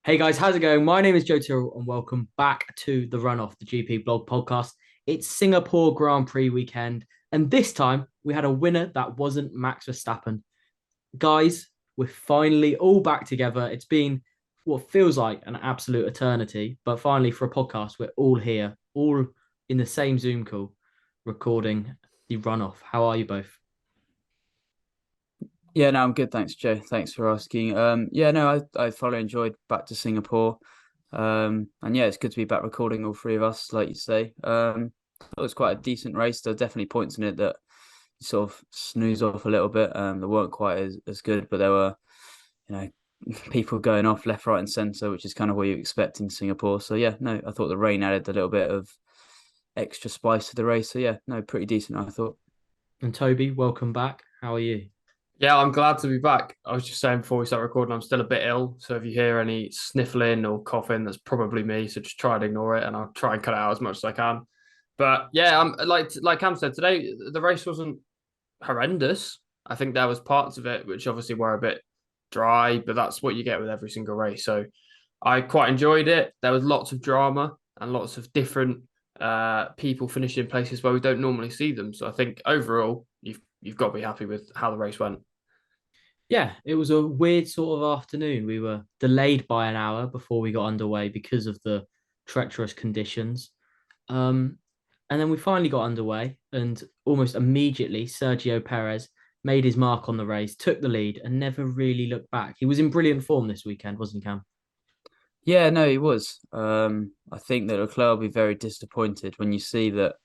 Hey guys, how's it going? My name is Joe Tyrrell and welcome back to the Runoff, the GP blog podcast. It's Singapore Grand Prix weekend, and this time we had a winner that wasn't Max Verstappen. Guys, we're finally all back together. It's been what feels like an absolute eternity, but finally for a podcast, we're all here, all in the same Zoom call, recording the Runoff. How are you both? Yeah, no, I'm good. Thanks, Joe. Thanks for asking. Yeah, no, I thoroughly enjoyed back to Singapore. And yeah, it's good to be back recording all three of us, like you say. It was quite a decent race. There are definitely points in it that you sort of snooze off a little bit. They weren't quite as good, but there were, you know, people going off left, right, and centre, which is kind of what you expect in Singapore. So yeah, no, I thought the rain added a little bit of extra spice to the race. So yeah, no, pretty decent, I thought. And Toby, welcome back. How are you? Yeah, I'm glad to be back. I was just saying before we start recording, I'm still a bit ill. So if you hear any sniffling or coughing, that's probably me. So just try and ignore it and I'll try and cut it out as much as I can. But yeah, I'm like Cam said today, the race wasn't horrendous. I think there was parts of it which obviously were a bit dry, but that's what you get with every single race. So I quite enjoyed it. There was lots of drama and lots of different people finishing in places where we don't normally see them. So I think overall, you've got to be happy with how the race went. Yeah, it was a weird sort of afternoon. We were delayed by an hour before we got underway because of the treacherous conditions. Um, and then we finally got underway, and almost immediately, Sergio Perez made his mark on the race, took the lead, and never really looked back. He was in brilliant form this weekend, wasn't he, Cam? Yeah, no, he was. I think that Leclerc will be very disappointed when you see that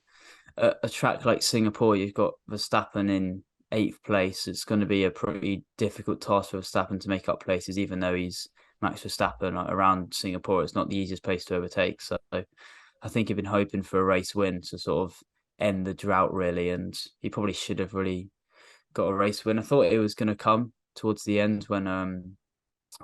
a track like Singapore, you've got Verstappen in eighth place. It's going to be a pretty difficult task for Verstappen to make up places, even though he's Max Verstappen around Singapore. It's not the easiest place to overtake. So I think he'd been hoping for a race win to sort of end the drought, really. And he probably should have really got a race win. I thought it was going to come towards the end when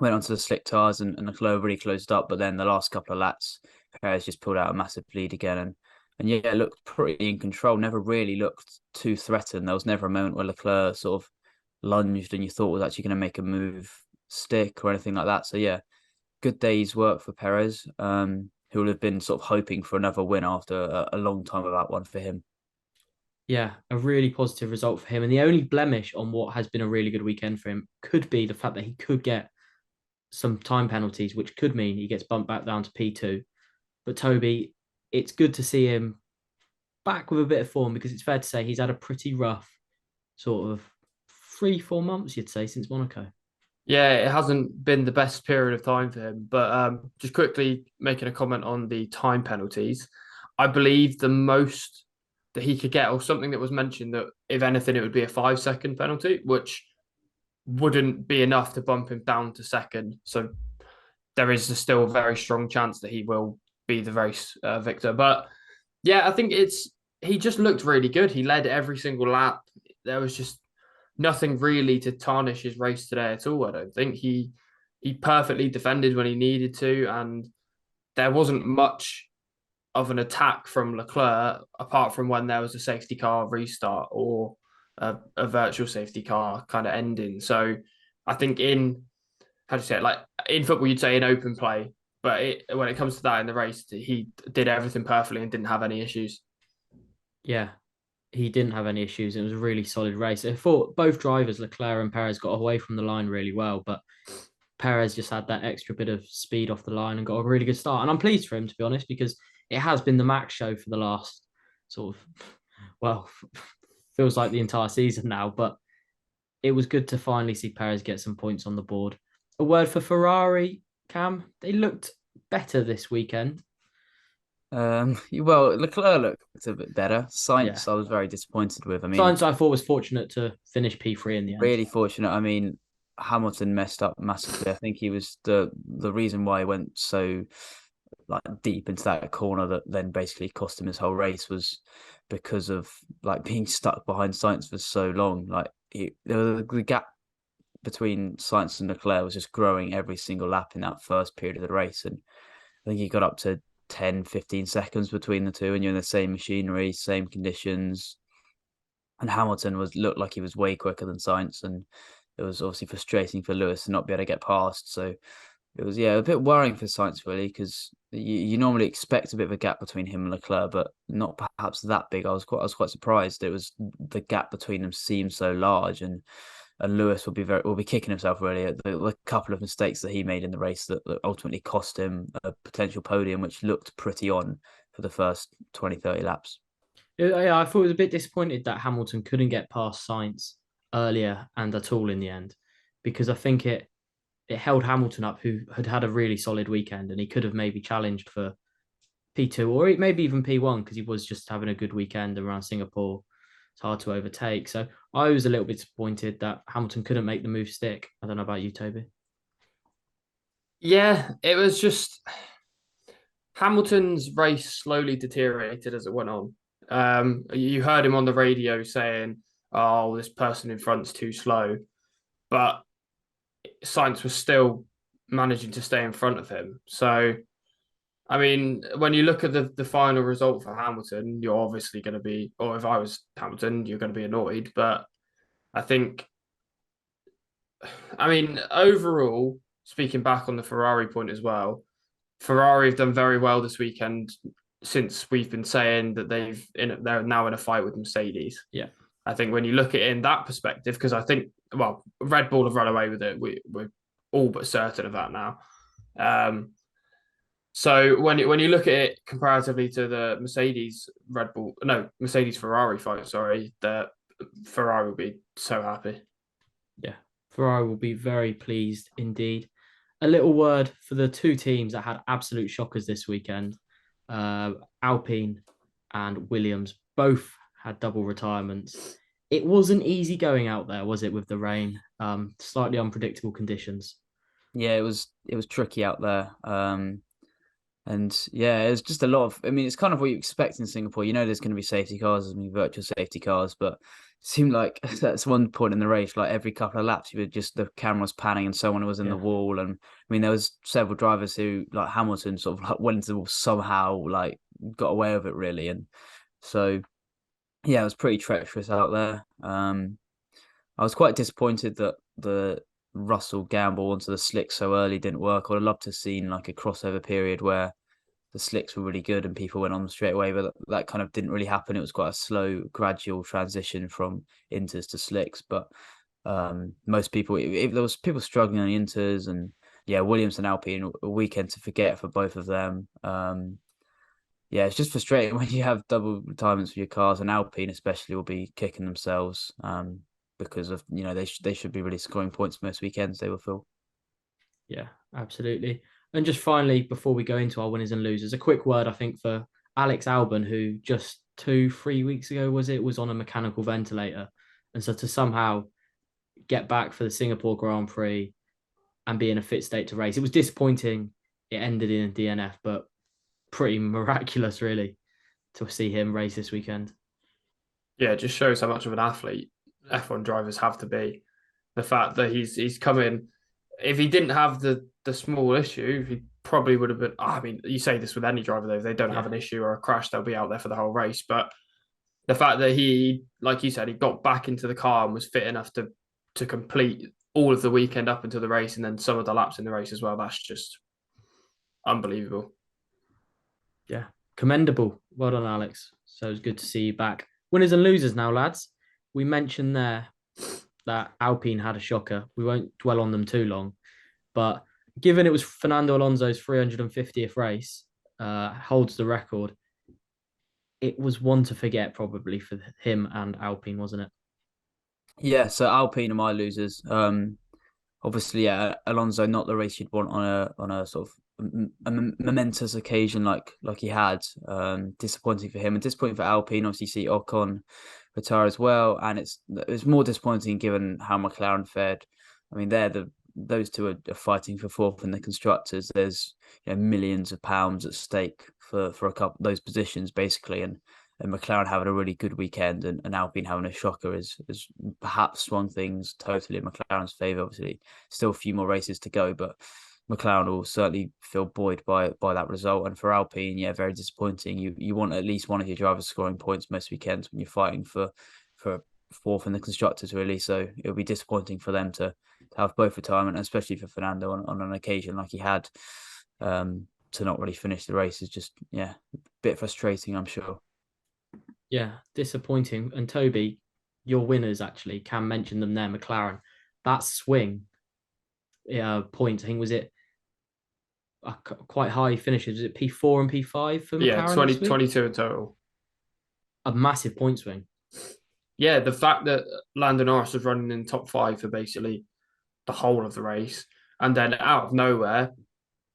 went onto the slick tires and Leclerc really closed up. But then the last couple of laps, Perez just pulled out a massive lead again. And yeah, looked pretty in control. Never really looked too threatened. There was never a moment where Leclerc sort of lunged and you thought was actually going to make a move stick or anything like that. So yeah, good day's work for Perez, who will have been sort of hoping for another win after a long time without one for him. Yeah, a really positive result for him. And the only blemish on what has been a really good weekend for him could be the fact that he could get some time penalties, which could mean he gets bumped back down to P2. But Toby, it's good to see him back with a bit of form because it's fair to say he's had a pretty rough sort of 3, 4 months, you'd say, since Monaco. Yeah, it hasn't been the best period of time for him. But just quickly making a comment on the time penalties, I believe the most that he could get, or something that was mentioned, that if anything, it would be a 5 second penalty, which wouldn't be enough to bump him down to second. So there is still a very strong chance that he will be the race victor. But yeah, I think he just looked really good. He led every single lap. There was just nothing really to tarnish his race today at all. I don't think he perfectly defended when he needed to, and there wasn't much of an attack from Leclerc apart from when there was a safety car restart or a virtual safety car kind of ending. So I think in how do you say it? Like in football, you'd say in open play, but when it comes to that in the race, he did everything perfectly and didn't have any issues. Yeah, he didn't have any issues. It was a really solid race. I thought both drivers, Leclerc and Perez, got away from the line really well, but Perez just had that extra bit of speed off the line and got a really good start. And I'm pleased for him, to be honest, because it has been the Max show for the last sort of, well, feels like the entire season now, but it was good to finally see Perez get some points on the board. A word for Ferrari, Cam. They looked better this weekend. Well, Leclerc looked a bit better. Yeah. Sainz, I was very disappointed with. I mean, Science, I thought, was fortunate to finish P3 in the end. really fortunate. I mean, Hamilton messed up massively. I think he was the reason why he went so like deep into that corner that then basically cost him his whole race was because of like being stuck behind Sainz for so long. Like the gap between Sainz and Leclerc was just growing every single lap in that first period of the race, and I think he got up to 10, 15 seconds between the two, and you're in the same machinery, same conditions. And Hamilton was looked like he was way quicker than Sainz, and it was obviously frustrating for Lewis to not be able to get past. So It was a bit worrying for Sainz really because you normally expect a bit of a gap between him and Leclerc, but not perhaps that big. I was quite surprised. It was the gap between them seemed so large, and Lewis will be kicking himself really at the couple of mistakes that he made in the race that ultimately cost him a potential podium, which looked pretty on for the first 20-30 laps. Yeah, I thought it was a bit disappointed that Hamilton couldn't get past Sainz earlier and at all in the end, because I think it held Hamilton up, who had had a really solid weekend, and he could have maybe challenged for P2 or maybe even P1 because he was just having a good weekend around Singapore. It's hard to overtake. So I was a little bit disappointed that Hamilton couldn't make the move stick. I don't know about you, Toby. Yeah, it was just Hamilton's race slowly deteriorated as it went on. You heard him on the radio saying, "Oh, this person in front's too slow," but Sainz was still managing to stay in front of him. So, I mean, when you look at the final result for Hamilton, you're obviously going to be, or if I was Hamilton, you're going to be annoyed. But I think, I mean, overall, speaking back on the Ferrari point as well, Ferrari have done very well this weekend since we've been saying that they're now in a fight with Mercedes. Yeah. I think when you look at it in that perspective, because I think, well, Red Bull have run away with it. We're all but certain of that now. So when you look at it comparatively to the Mercedes Ferrari fight, sorry, the Ferrari will be so happy. Yeah, Ferrari will be very pleased indeed. A little word for the two teams that had absolute shockers this weekend. Alpine and Williams both had double retirements. It wasn't easy going out there, was it, with the rain? Slightly unpredictable conditions. Yeah, it was tricky out there. And yeah, it's just a lot of. I mean, it's kind of what you expect in Singapore. You know, there's going to be safety cars, there's going to be virtual safety cars, but it seemed like that's one point in the race, like every couple of laps, you were just the camera was panning and someone was in the wall. And I mean, there was several drivers who, like Hamilton, sort of like went into the wall somehow, like got away with it really. And so yeah, it was pretty treacherous out there. I was quite disappointed that the Russell gamble onto the slicks so early didn't work. I'd love to have seen like a crossover period where the slicks were really good and people went on them straight away, but that kind of didn't really happen. It was quite a slow, gradual transition from inters to slicks. But most people, if there was people struggling on the inters, and yeah, Williams and Alpine, a weekend to forget for both of them. Yeah, it's just frustrating when you have double retirements for your cars, and Alpine especially will be kicking themselves because of they should be really scoring points most weekends. They will feel. Yeah, absolutely. And just finally, before we go into our winners and losers, a quick word, I think, for Alex Albon, who just 2-3 weeks ago was on a mechanical ventilator. And so to somehow get back for the Singapore Grand Prix and be in a fit state to race, it was disappointing. It ended in a DNF, but pretty miraculous, really, to see him race this weekend. Yeah, it just shows how much of an athlete F1 drivers have to be. The fact that he's come in, if he didn't have the small issue, he probably would have been. I mean, you say this with any driver though, if they don't have an issue or a crash, they'll be out there for the whole race. But the fact that he, like you said, he got back into the car and was fit enough to complete all of the weekend up until the race and then some of the laps in the race as well, that's just unbelievable. Yeah, commendable. Well done, Alex. So it's good to see you back. Winners and losers now, lads. We mentioned there that Alpine had a shocker. We won't dwell on them too long, but given it was Fernando Alonso's 350th race, holds the record, it was one to forget probably for him and Alpine, wasn't it? Yeah, so Alpine are my losers. Obviously, yeah, Alonso not the race you'd want on a sort of a momentous occasion like he had. Disappointing for him and disappointing for Alpine. Obviously, you see Ocon retire as well, and it's more disappointing given how McLaren fared. I mean, those two are fighting for fourth in the constructors. There's millions of pounds at stake for a couple those positions basically, and McLaren having a really good weekend and Alpine having a shocker is perhaps swung things totally in McLaren's favour. Obviously, still a few more races to go, but McLaren will certainly feel buoyed by that result. And for Alpine, yeah, very disappointing. You want at least one of your drivers scoring points most weekends when you're fighting for fourth in the constructors, really. So it'll be disappointing for them to have both retirement, especially for Fernando on an occasion like he had, to not really finish the race is just a bit frustrating, I'm sure. Yeah, disappointing. And Toby, your winners actually can mention them there. McLaren, that swing, points. I think was it quite high finishes? Was it P4 and P5 for Yeah, McLaren this week? 22 in total. A massive point swing. Yeah, the fact that Lando Norris was running in top 5 for basically the whole of the race, and then out of nowhere,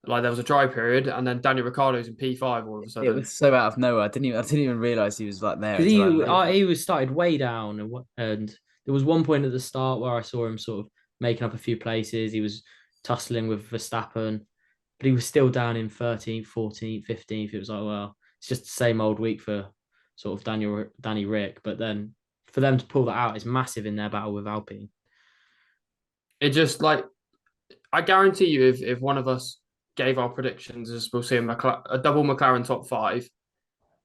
like there was a dry period, and then Daniel Ricciardo's in P5 all of a sudden. It was so out of nowhere. I didn't even realize he was like there. Because he was started way down, and there was one point at the start where I saw him sort of making up a few places. He was tussling with Verstappen, but he was still down in 13th, 14th, 15th. It was like, well, it's just the same old week for sort of Danny Rick. But then for them to pull that out is massive in their battle with Alpine. It just like, I guarantee you, if one of us gave our predictions as we'll see a double McLaren top 5,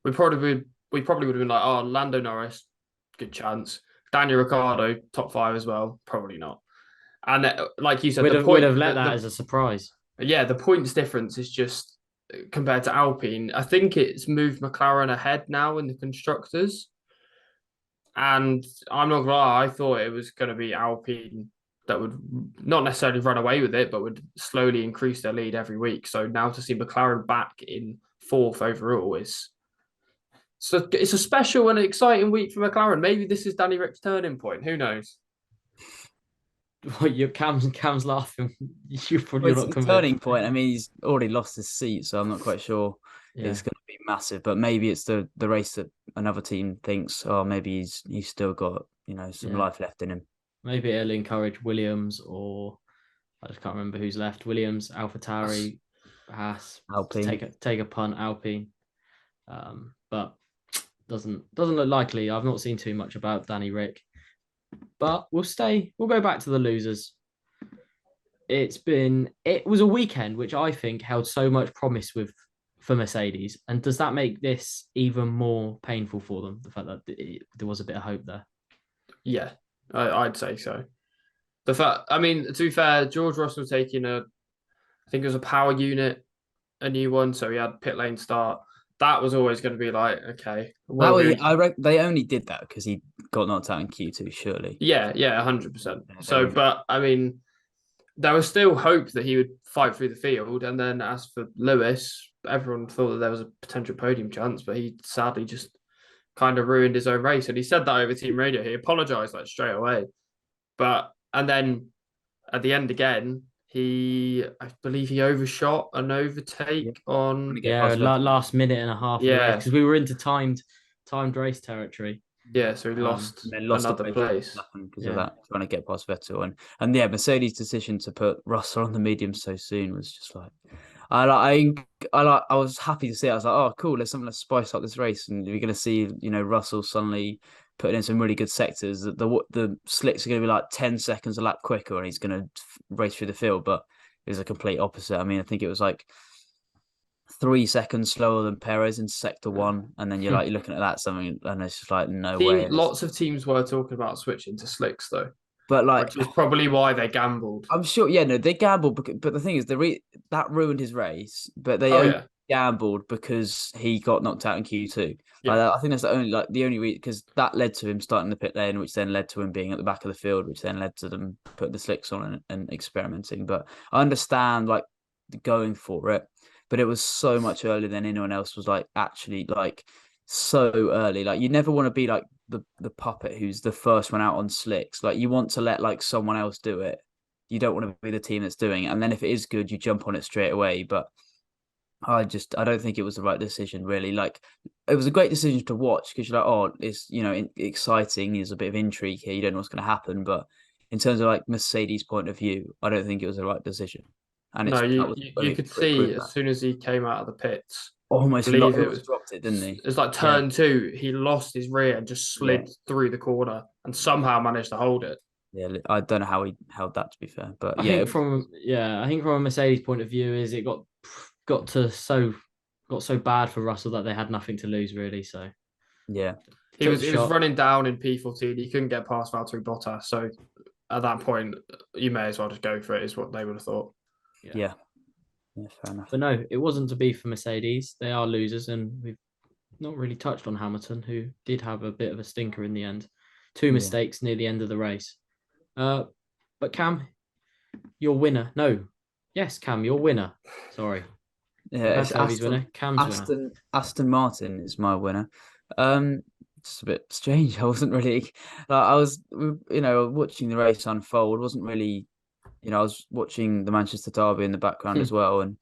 we probably would have been like, oh, Lando Norris, good chance. Daniel Ricciardo top 5 as well, probably not. And like you said, We'd have let that as a surprise. Yeah, the points difference is just compared to Alpine. I think it's moved McLaren ahead now in the constructors. And I'm not gonna lie, I thought it was going to be Alpine that would not necessarily run away with it, but would slowly increase their lead every week. So now to see McLaren back in 4th overall is it's a special and exciting week for McLaren. Maybe this is Danny Rick's turning point. Who knows? Well, your Cam's laughing. You're It's not a convinced. turning point. I mean, he's already lost his seat, so I'm not quite sure it's going to be massive. But maybe it's the race that another team thinks, oh, maybe he's still got some life left in him. Maybe it'll encourage Williams, or I just can't remember who's left. Williams, AlphaTauri, Haas, Alpine. take a punt, Alpine. But doesn't look likely. I've not seen too much about Danny Rick. But we'll go back to the losers. It was a weekend which I think held so much promise for Mercedes. And does that make this even more painful for them? The fact that there was a bit of hope there. Yeah, I'd say so. To be fair, George Russell taking I think it was a power unit, a new one, so he had pit lane start. That was always going to be like, okay. They only did that because he got knocked out in Q2, surely. Yeah, 100%. So, but I mean, there was still hope that he would fight through the field. And then as for Lewis, everyone thought that there was a potential podium chance, but he sadly just kind of ruined his own race. And he said that over team radio. He apologized like straight away. And then at the end again, I believe he overshot an overtake on last minute and a half. Yeah, because we were into timed race territory. Yeah, so he lost another place because of that, trying to get past Vettel, and Mercedes' decision to put Russell on the medium so soon was just like, I was happy to see it. I was like, oh cool, there's something to spice up this race, and we're going to see Russell suddenly putting in some really good sectors. The slicks are going to be like 10 seconds a lap quicker, and he's going to race through the field. But it was a complete opposite. I mean, I think it was like 3 seconds slower than Perez in sector 1, and then you're looking at that something, and it's just like no way. Lots of teams were talking about switching to slicks though, but which is probably why they gambled. I'm sure, they gambled, but the thing is, that ruined his race. But they gambled because he got knocked out in Q2. Yeah. I think that's the only reason, because that led to him starting the pit lane, which then led to him being at the back of the field, which then led to them putting the slicks on and experimenting. But I understand going for it. But it was so much earlier than anyone else was actually so early. You never want to be the puppet who's the first one out on slicks. You want to let someone else do it. You don't want to be the team that's doing it. And then if it is good, you jump on it straight away. But I don't think it was the right decision, really. It was a great decision to watch because you're oh, it's exciting. There's a bit of intrigue here. You don't know what's going to happen. But in terms of Mercedes' point of view, I don't think it was the right decision. And you could see as soon as he came out of the pits, almost dropped it, didn't he? It's like turn 2, he lost his rear and just slid through the corner and somehow managed to hold it. Yeah, I don't know how he held that, to be fair, but I think from a Mercedes point of view, is it got so bad for Russell that they had nothing to lose, really. So yeah, he was running down in P14. He couldn't get past Valtteri Bottas, so at that point, you may as well just go for it, is what they would have thought. Yeah, fair enough. But no, it wasn't to be for Mercedes. They are losers, and we've not really touched on Hamilton, who did have a bit of a stinker in the end. Two mistakes near the end of the race. But Cam, your winner. No, yes, Cam, your winner. Sorry. Yeah, That's Toby's winner. Cam's winner. Aston Martin is my winner. It's a bit strange. I wasn't really like I was, watching the race unfold. Wasn't really, I was watching the Manchester Derby in the background as well, and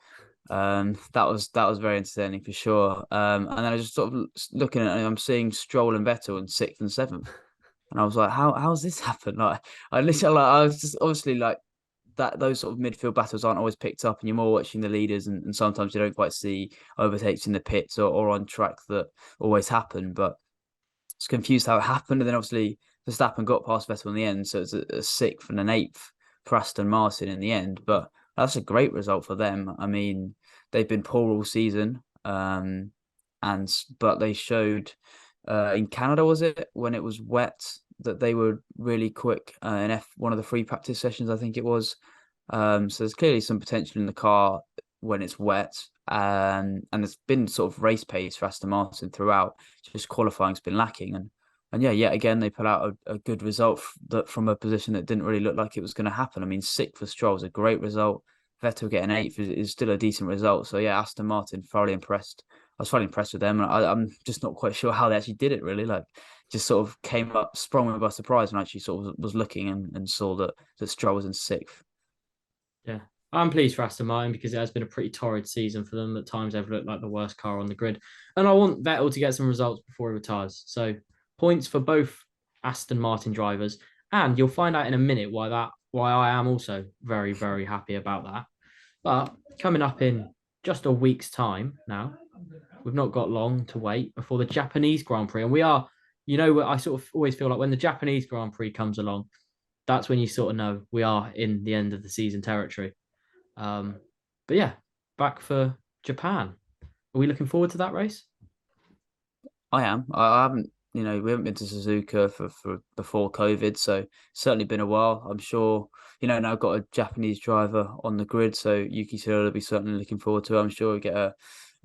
that was very entertaining for sure. And then I was just sort of looking at it, and I'm seeing Stroll and Vettel in sixth and seventh, and I was like, how's this happened? Like I literally, like I was just obviously like that those sort of midfield battles aren't always picked up, and you're more watching the leaders, and sometimes you don't quite see overtakes in the pits or on track that always happen. But it's confused how it happened, and then obviously Verstappen got past Vettel in the end, so it's a sixth and an eighth for Aston Martin in the end. But that's a great result for them. I mean, they've been poor all season, but they showed in Canada, was it when it was wet, that they were really quick in one of the free practice sessions, I think it was. So there's clearly some potential in the car when it's wet. And it's been sort of race pace for Aston Martin throughout. Just qualifying's been lacking, and yeah, yet again they put out a good result from a position that didn't really look like it was going to happen. I mean, sixth for Stroll is a great result. Vettel getting eighth is still a decent result. So yeah, Aston Martin thoroughly impressed. I was thoroughly impressed with them, and I'm just not quite sure how they actually did it. Really, like just sort of came up, sprung me by surprise, and actually sort of was looking and saw that Stroll was in sixth. Yeah. I'm pleased for Aston Martin because it has been a pretty torrid season for them. At times, they've looked like the worst car on the grid. And I want Vettel to get some results before he retires. So points for both Aston Martin drivers. And you'll find out in a minute why I am also very, very happy about that. But coming up in just a week's time now, we've not got long to wait before the Japanese Grand Prix. And we are, I sort of always feel like when the Japanese Grand Prix comes along, that's when you sort of know we are in the end of the season territory. But yeah, back for Japan. Are we looking forward to that race? I am. I haven't, we haven't been to Suzuka for before COVID, so certainly been a while. I'm sure, now got a Japanese driver on the grid, so Yuki Tsunoda will be certainly looking forward to it. I'm sure we'll get a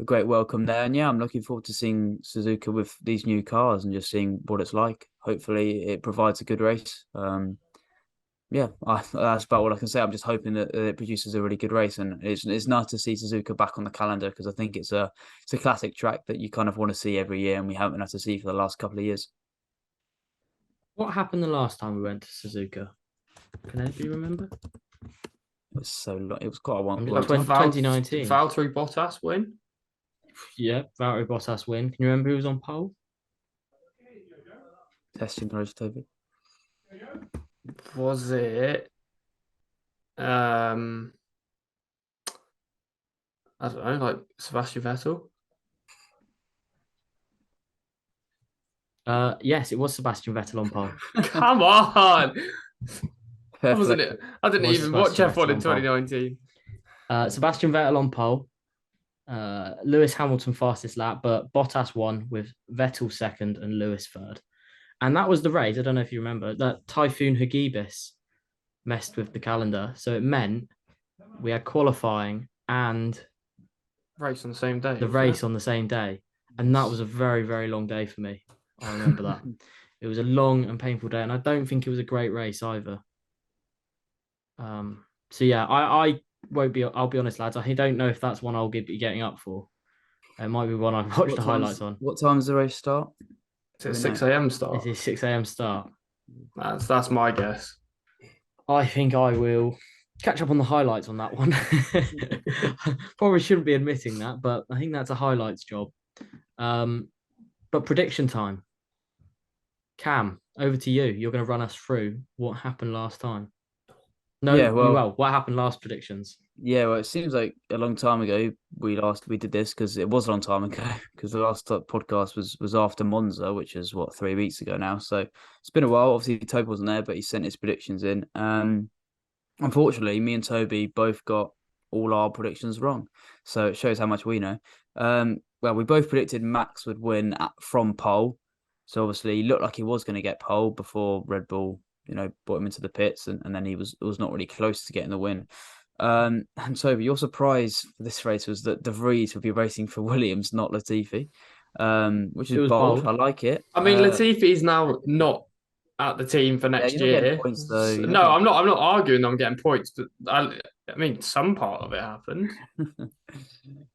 great welcome there. And yeah, I'm looking forward to seeing Suzuka with these new cars and just seeing what it's like. Hopefully it provides a good race. Yeah, that's about all I can say. I'm just hoping that it produces a really good race, and it's nice to see Suzuka back on the calendar because I think it's a classic track that you kind of want to see every year, and we haven't had to see for the last couple of years. What happened the last time we went to Suzuka? Can anybody remember? It was so long. It was quite a long Like time. 2019. Valtteri Bottas win? Yeah, Valtteri Bottas win. Can you remember who was on pole? Testing knowledge, Toby. Was it? I don't know, like Sebastian Vettel. Yes, it was Sebastian Vettel on pole. Come on, wasn't Perfect. it? I didn't even watch Sebastian F1 Vettel in on pole. 2019. Sebastian Vettel on pole. Lewis Hamilton fastest lap, but Bottas won with Vettel second and Lewis third. And that was the race. I don't know if you remember that Typhoon Hagibis messed with the calendar. So it meant we had qualifying and Race on the same day. the race on the same day. And that was a very, very long day for me. I remember that. It was a long and painful day. And I don't think it was a great race either. So yeah, I won't be, I'll be honest, lads. I don't know if that's one I'll be getting up for. It might be one I've watched the highlights on. What time does the race start? It's a 6 a.m. start. It's a 6 a.m. start. That's my guess. I think I will catch up on the highlights on that one. Probably shouldn't be admitting that, but I think that's a highlights job. But prediction time. Cam, over to you. You're going to run us through what happened last time. No, yeah, well, what happened last predictions? Yeah, well, it seems like a long time ago we did this because it was a long time ago because the last podcast was after Monza, which is 3 weeks ago now. So it's been a while. Obviously, Toby wasn't there, but he sent his predictions in. Unfortunately, me and Toby both got all our predictions wrong, so it shows how much we know. Well, we both predicted Max would win from pole, so obviously he looked like he was going to get pole before Red Bull brought him into the pits, and then he was not really close to getting the win. And so your surprise for this race was that De Vries would be racing for Williams, not Latifi, which It is was bold. bold. I like it. I mean, Latifi's now not at the team for Yeah, next you're not getting year. points though. No, I'm not. I'm not arguing that I'm getting points, but I mean, some part of it happened.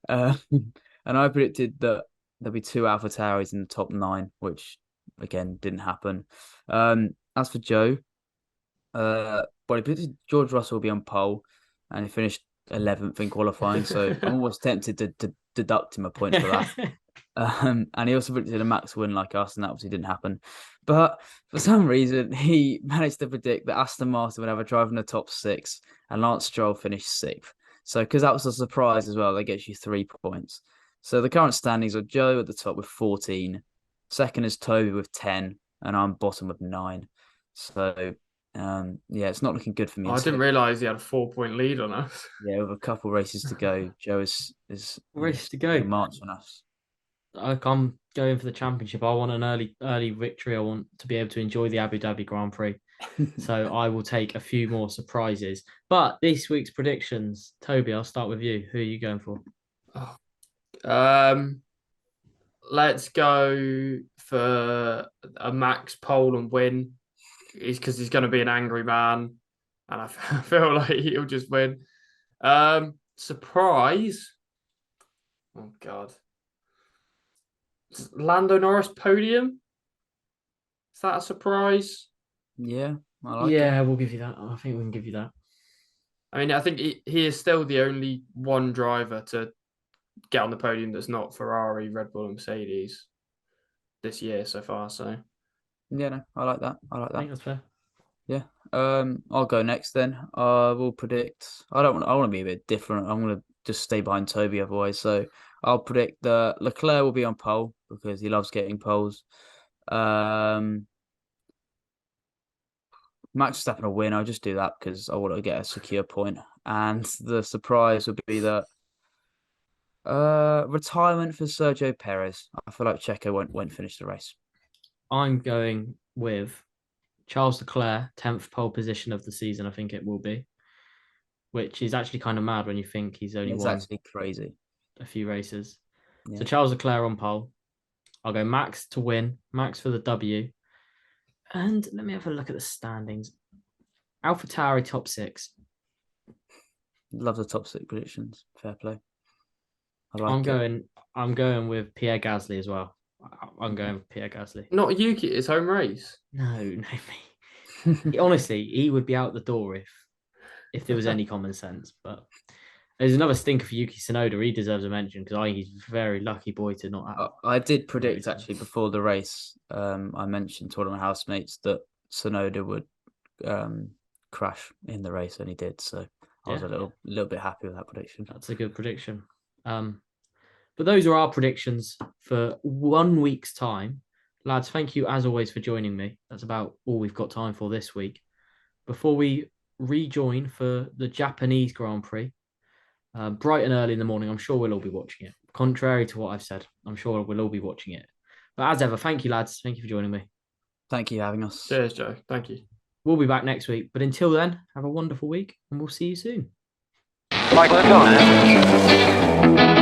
uh, and I predicted that there'll be 2 AlphaTauris in the top 9, which again didn't happen. As for Joe, well, he predicted George Russell will be on pole, and he finished 11th in qualifying. So I'm almost tempted to deduct him a point for that. And he also predicted a Max win like us, and that obviously didn't happen. But for some reason, he managed to predict that Aston Martin would have a driver in the top 6, and Lance Stroll finished 6th. So, because that was a surprise as well, that gets you 3 points. So the current standings are Joe at the top with 14, second is Toby with 10, and I'm bottom with 9. So, yeah, it's not looking good for me. I didn't realise he had a 4-point lead on us. Yeah, with a couple races to go, Joe is Race to go. marching us. I'm going for the championship. I want an early victory. I want to be able to enjoy the Abu Dhabi Grand Prix. So I will take a few more surprises. But this week's predictions, Toby, I'll start with you. Who are you going for? Let's go for a Max pole and win. Because he's going to be an angry man, and I feel like he'll just win. Surprise! Oh God! Lando Norris podium? Is that a surprise? Yeah, I like Yeah, it. we'll give you that. I think we can give you that. I mean, I think he is still the only one driver to get on the podium that's not Ferrari, Red Bull, and Mercedes this year so far. So Yeah, no, I like that. I like I think that. that's fair. Yeah. I'll go next then. We'll predict. I want to be a bit different. I'm gonna just stay behind Toby otherwise. So I'll predict that Leclerc will be on pole because he loves getting poles. Max Verstappen will win. I'll just do that because I want to get a secure point. And the surprise would be that retirement for Sergio Perez. I feel like Checo won't finish the race. I'm going with Charles Leclerc, 10th pole position of the season, I think it will be, which is actually kind of mad when you think he's only It's won actually crazy. a few races. Yeah. So Charles Leclerc on pole. I'll go Max to win, Max for the W. And let me have a look at the standings. AlphaTauri top 6. Love the top 6 predictions. Fair play. I like it. I'm going with Pierre Gasly as well. I'm going with Pierre Gasly. not Yuki at his home race. No, me. Honestly, he would be out the door if there was any common sense. But there's another stinker for Yuki Tsunoda. He deserves a mention because I think he's a very lucky boy to not have. I did predict actually before the race. I mentioned to one of my housemates that Tsunoda would crash in the race, and he did. So I was a little bit happy with that prediction. That's a good prediction. But those are our predictions for 1 week's time. Lads, thank you as always for joining me. That's about all we've got time for this week. Before we rejoin for the Japanese Grand Prix, bright and early in the morning, I'm sure we'll all be watching it. Contrary to what I've said, I'm sure we'll all be watching it. But as ever, thank you, lads. Thank you for joining me. Thank you for having us. Cheers, Joe. Thank you. We'll be back next week. But until then, have a wonderful week and we'll see you soon. Like, let's go.